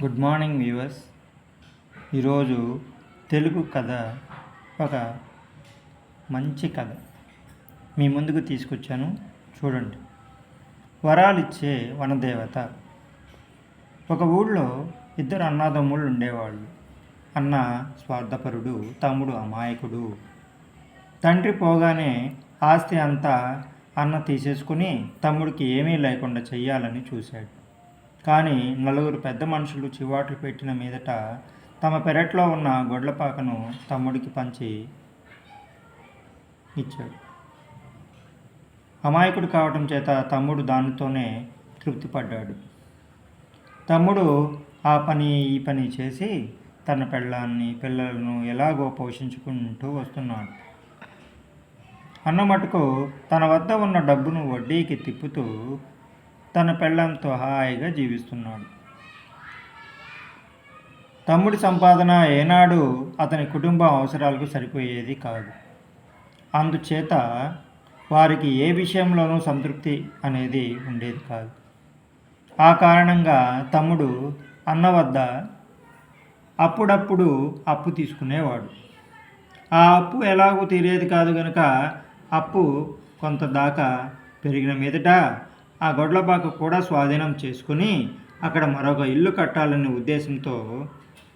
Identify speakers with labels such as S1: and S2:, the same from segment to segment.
S1: Good morning viewers. ఈరోజు తెలుగు కథ, ఒక మంచి కథ మీ ముందుకు తీసుకొచ్చాను. చూడండి. వరాలిచ్చే వనదేవత. ఒక ఊళ్ళో ఇద్దరు అన్నదమ్ముళ్ళు ఉండేవాళ్ళు. అన్న స్వార్థపరుడు, తమ్ముడు అమాయకుడు. తండ్రి పోగానే ఆస్తి అంతా అన్న తీసేసుకుని తమ్ముడికి ఏమీ లేకుండా చెయ్యాలని చూశాడు. కానీ నలుగురు పెద్ద మనుషులు చివాట్లు పెట్టిన మీదట తమ పెరట్లో ఉన్న గొడ్లపాకను తమ్ముడికి పంచి ఇచ్చాడు. అమాయకుడు కావటం చేత తమ్ముడు దానితోనే తృప్తి పడ్డాడు. తమ్ముడు ఆ పని ఈ పని చేసి తన పెళ్ళాన్ని పిల్లలను ఎలాగో పోషించుకుంటూ వస్తున్నాడు. అన్న మటుకు తన వద్ద ఉన్న డబ్బును వడ్డీకి తిప్పుతూ తన పెళ్ళంతో హాయిగా జీవిస్తున్నాడు. తమ్ముడి సంపాదన ఏనాడు అతని కుటుంబ అవసరాలకు సరిపోయేది కాదు. అందుచేత వారికి ఏ విషయంలోనూ సంతృప్తి అనేది ఉండేది కాదు. ఆ కారణంగా తమ్ముడు అన్న వద్ద అప్పుడప్పుడు అప్పు తీసుకునేవాడు. ఆ అప్పు ఎలాగూ తీరేది కాదు గనుక అప్పు కొంత దాకా పెరిగిన మీదట ఆ గొడ్లపాక కూడా స్వాధీనం చేసుకుని అక్కడ మరొక ఇల్లు కట్టాలనే ఉద్దేశంతో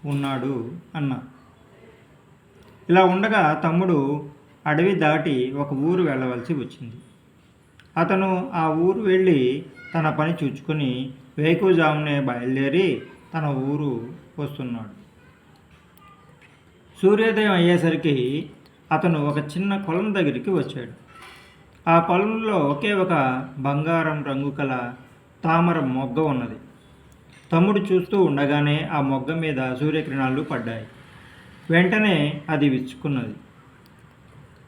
S1: ఉన్నాడు అన్న. ఇలా ఉండగా తమ్ముడు అడవి దాటి ఒక ఊరు వెళ్ళవలసి వచ్చింది. అతను ఆ ఊరు వెళ్ళి తన పని చూచుకొని వేకువజామునే బయలుదేరి తన ఊరు వస్తున్నాడు. సూర్యోదయం అయ్యేసరికి అతను ఒక చిన్న కొలను దగ్గరికి వచ్చాడు. ఆ పొలంలో ఒకే ఒక బంగారం రంగు కల తామర మొగ్గ ఉన్నది. తమ్ముడు చూస్తూ ఉండగానే ఆ మొగ్గ మీద సూర్యకిరణాలు పడ్డాయి. వెంటనే అది విచ్చుకున్నది.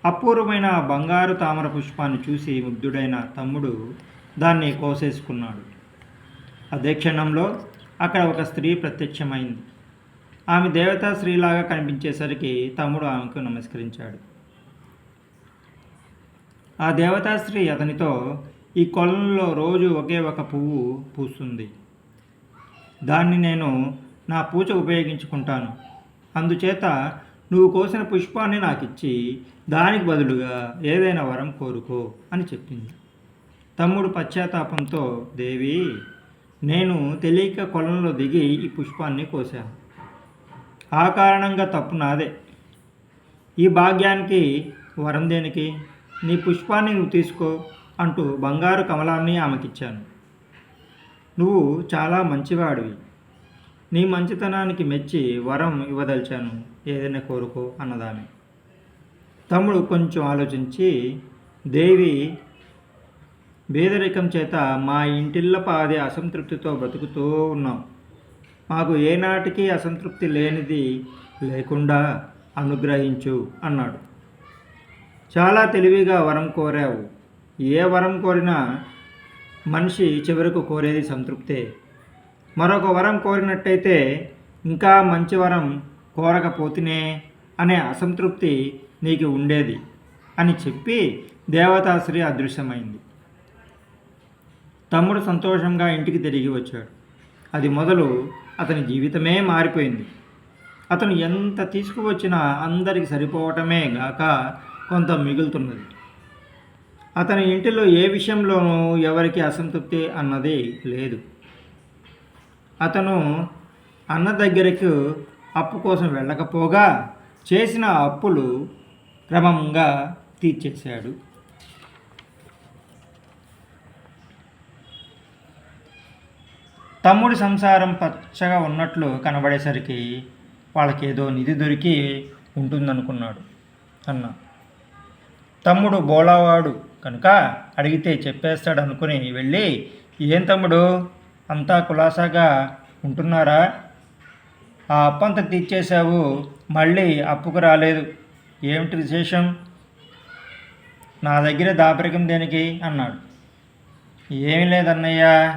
S1: అపూర్వమైన ఆ బంగారు తామర పుష్పాన్ని చూసి ముగ్ధుడైన తమ్ముడు దాన్ని కోసేసుకున్నాడు. అదే క్షణంలో అక్కడ ఒక స్త్రీ ప్రత్యక్షమైంది. ఆమె దేవతా స్త్రీలాగా కనిపించేసరికి తమ్ముడు ఆమెకు నమస్కరించాడు. ఆ దేవతాస్త్రీ అతనితో, ఈ కొలంలో రోజు ఒకే ఒక పువ్వు పూస్తుంది. దాన్ని నేను నా పూజ ఉపయోగించుకుంటాను. అందుచేత నువ్వు కోసిన పుష్పాన్ని నాకు ఇచ్చి దానికి బదులుగా ఏదైనా వరం కోరుకో అని చెప్పింది. తమ్ముడు పశ్చాత్తాపంతో, దేవి, నేను తెలియక కొలంలో దిగి ఈ పుష్పాన్ని కోశాను. ఆ కారణంగా తప్పు నాదే. ఈ భాగ్యానికి వరం దేనికి? నీ పుష్పాన్ని నువ్వు తీసుకో అంటూ బంగారు కమలాన్ని ఆమెకిచ్చాను. నువ్వు చాలా మంచివాడివి. నీ మంచితనానికి మెచ్చి వరం ఇవ్వదలిచాను. ఏదైనా కోరుకో అన్నదామె. తమ్ముడు కొంచెం ఆలోచించి, దేవి, పేదరికం చేత మా ఇంటిల్లపాది అసంతృప్తితో బ్రతుకుతూ ఉన్నాం. మాకు ఏనాటికి అసంతృప్తి లేనిది లేకుండా అనుగ్రహించు అన్నాడు. చాలా తెలివిగా వరం కోరావు. ఏ వరం కోరినా మనిషి చివరకు కోరేది సంతృప్తే. మరొక వరం కోరినట్టయితే ఇంకా మంచి వరం కోరకపోతేనే అనే అసంతృప్తి నీకు ఉండేది అని చెప్పి దేవతాశ్రీ అదృశ్యమైంది. తమ్ముడు సంతోషంగా ఇంటికి తిరిగి వచ్చాడు. అది మొదలు అతని జీవితమే మారిపోయింది. అతను ఎంత తీసుకువచ్చినా అందరికి సరిపోవటమే గాక కొంత మిగులుతున్నది. అతని ఇంటిలో ఏ విషయంలోనూ ఎవరికి అసంతృప్తి అన్నది లేదు. అతను అన్న దగ్గరకు అప్పు కోసం వెళ్ళకపోగా చేసిన అప్పులు క్రమంగా తీర్చేశాడు. తమ్ముడి సంసారం పచ్చగా ఉన్నట్లు కనబడేసరికి వాళ్ళకేదో నిధి దొరికి ఉంటుందనుకున్నాడు అన్న. తమ్ముడు బోళావాడు కనుక అడిగితే చెప్పేస్తాడు అనుకుని వెళ్ళి, ఏం తమ్ముడు, అంతా కులాసాగా ఉంటున్నారా? ఆ అప్పంతా తీర్చేశావు, మళ్ళీ అప్పుకు రాలేదు, ఏమిటి విశేషం? నా దగ్గర దాపరికం దేనికి అన్నాడు. ఏమీ లేదన్నయ్య,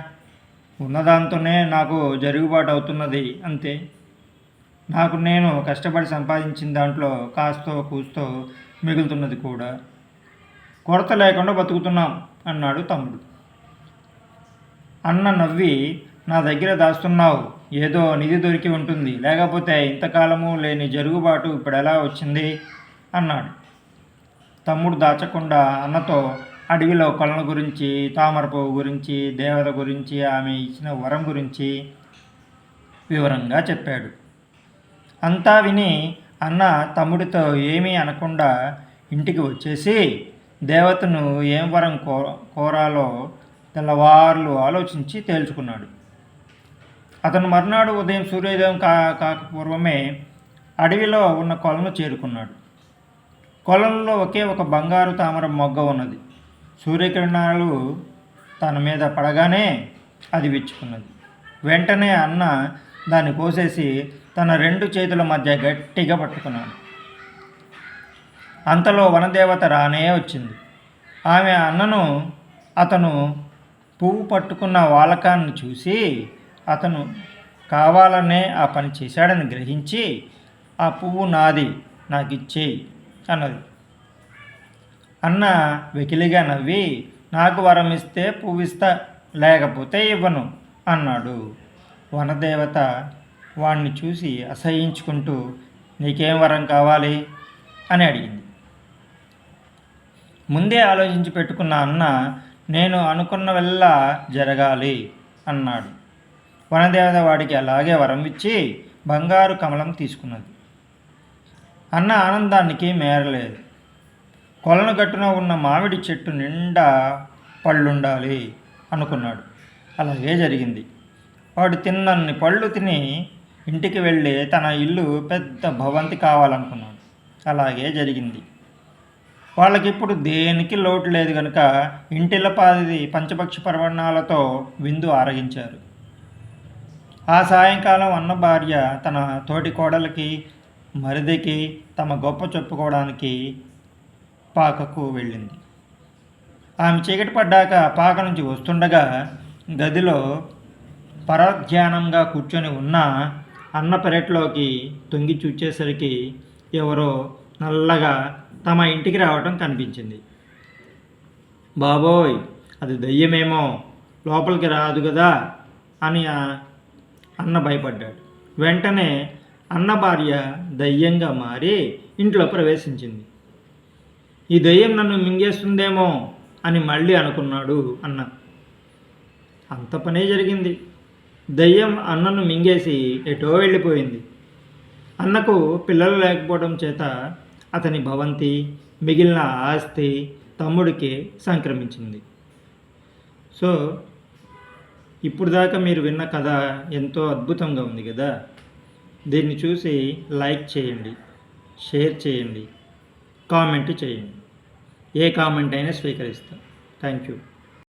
S1: ఉన్నదాంతోనే నాకు జరుగుబాటు అవుతున్నది అంతే. నాకు నేను కష్టపడి సంపాదించిన దాంట్లో కాస్తో కూస్తో మిగులుతున్నది కూడా. కొరత లేకుండా బతుకుతున్నాం అన్నాడు తమ్ముడు. అన్న నవ్వి, నా దగ్గర దాస్తున్నావు? ఏదో నిధి దొరికి ఉంటుంది, లేకపోతే ఇంతకాలము లేని జరుగుబాటు ఇప్పుడు ఎలా వచ్చింది అన్నాడు. తమ్ముడు దాచకుండా అన్నతో అడవిలో కొలను గురించి, తామర పువ్వు గురించి, దేవత గురించి, ఆమె ఇచ్చిన వరం గురించి వివరంగా చెప్పాడు. అంతా విని అన్న తమ్ముడితో ఏమీ అనకుండా ఇంటికి వచ్చేసి దేవతను ఏం వరం కోరాలో తెల్లవార్లు ఆలోచించి తేల్చుకున్నాడు. అతను మర్నాడు ఉదయం సూర్యోదయం కాకపూర్వమే అడవిలో ఉన్న కొలను చేరుకున్నాడు. కొలంలో ఒకే ఒక బంగారు తామర మొగ్గ ఉన్నది. సూర్యకిరణాలు తన మీద పడగానే అది విచ్చుకున్నది. వెంటనే అన్న దాన్ని కోసేసి తన 2 చేతుల మధ్య గట్టిగా పట్టుకున్నాడు. అంతలో వనదేవత రానే వచ్చింది. ఆమె అతను పువ్వు పట్టుకున్న వాలకాన్ని చూసి అతను కావాలనే ఆ పని చేశాడని గ్రహించి, ఆ పువ్వు నాది, నాకు ఇచ్చేయి అన్నది. అన్న వెకిలిగా నవ్వి, నాకు వరం ఇస్తే పువ్వు ఇస్తా, లేకపోతే ఇవ్వను అన్నాడు. వనదేవత వాణ్ణి చూసి అసహించుకుంటూ, నీకేం వరం కావాలి అని అడిగింది. ముందే ఆలోచించి పెట్టుకున్న అన్న, నేను అనుకున్నవెల్లా జరగాలి అన్నాడు. వనదేవత వాడికి అలాగే వరం ఇచ్చి బంగారు కమలం తీసుకున్నది. అన్న ఆనందానికి మేరలేదు. కొలను గట్టున ఉన్న మామిడి చెట్టు నిండా పళ్ళుండాలి అనుకున్నాడు. అలాగే జరిగింది. వాడు తిన్నన్ని పళ్ళు తిని ఇంటికి వెళ్ళి తన ఇల్లు పెద్ద భవంతి కావాలనుకున్నాడు. అలాగే జరిగింది. వాళ్ళకిప్పుడు దేనికి లోటు లేదు కనుక ఇంటిల్లపాది పంచపక్షి పర్వణాలతో విందు ఆరగించారు. ఆ సాయంకాలం అన్న భార్య తన తోటి కోడలికి, మరిదికి తమ గొప్ప చెప్పుకోవడానికి పాకకు వెళ్ళింది. ఆమె చీకటి పడ్డాక పాక నుంచి వస్తుండగా గదిలో పరధ్యానంగా కూర్చొని ఉన్న అన్న పెరట్లోకి తొంగి చూచేసరికి ఎవరో నల్లగా తమ ఇంటికి రావటం కనిపించింది. బాబోయ్, అది దయ్యమేమో, లోపలికి రాదు కదా అని అన్న భయపడ్డాడు. వెంటనే అన్న భార్య దయ్యంగా మారి ఇంట్లో ప్రవేశించింది. ఈ దయ్యం నన్ను మింగేస్తుందేమో అని మళ్ళీ అనుకున్నాడు అన్న. అంత పనే జరిగింది. దయ్యం అన్నను మింగేసి ఎటో వెళ్ళిపోయింది. అన్నకు పిల్లలు లేకపోవడం చేత అతని భవంతి, మిగిలిన ఆస్తి తమ్ముడికి సంక్రమించింది. సో ఇప్పుడు దాకా మీరు విన్న కథ ఎంతో అద్భుతంగా ఉంది కదా. దీన్ని చూసి లైక్ చేయండి, షేర్ చేయండి, కామెంట్ చేయండి. ఏ కామెంట్ అయినా స్వీకరిస్తాం. Thank you.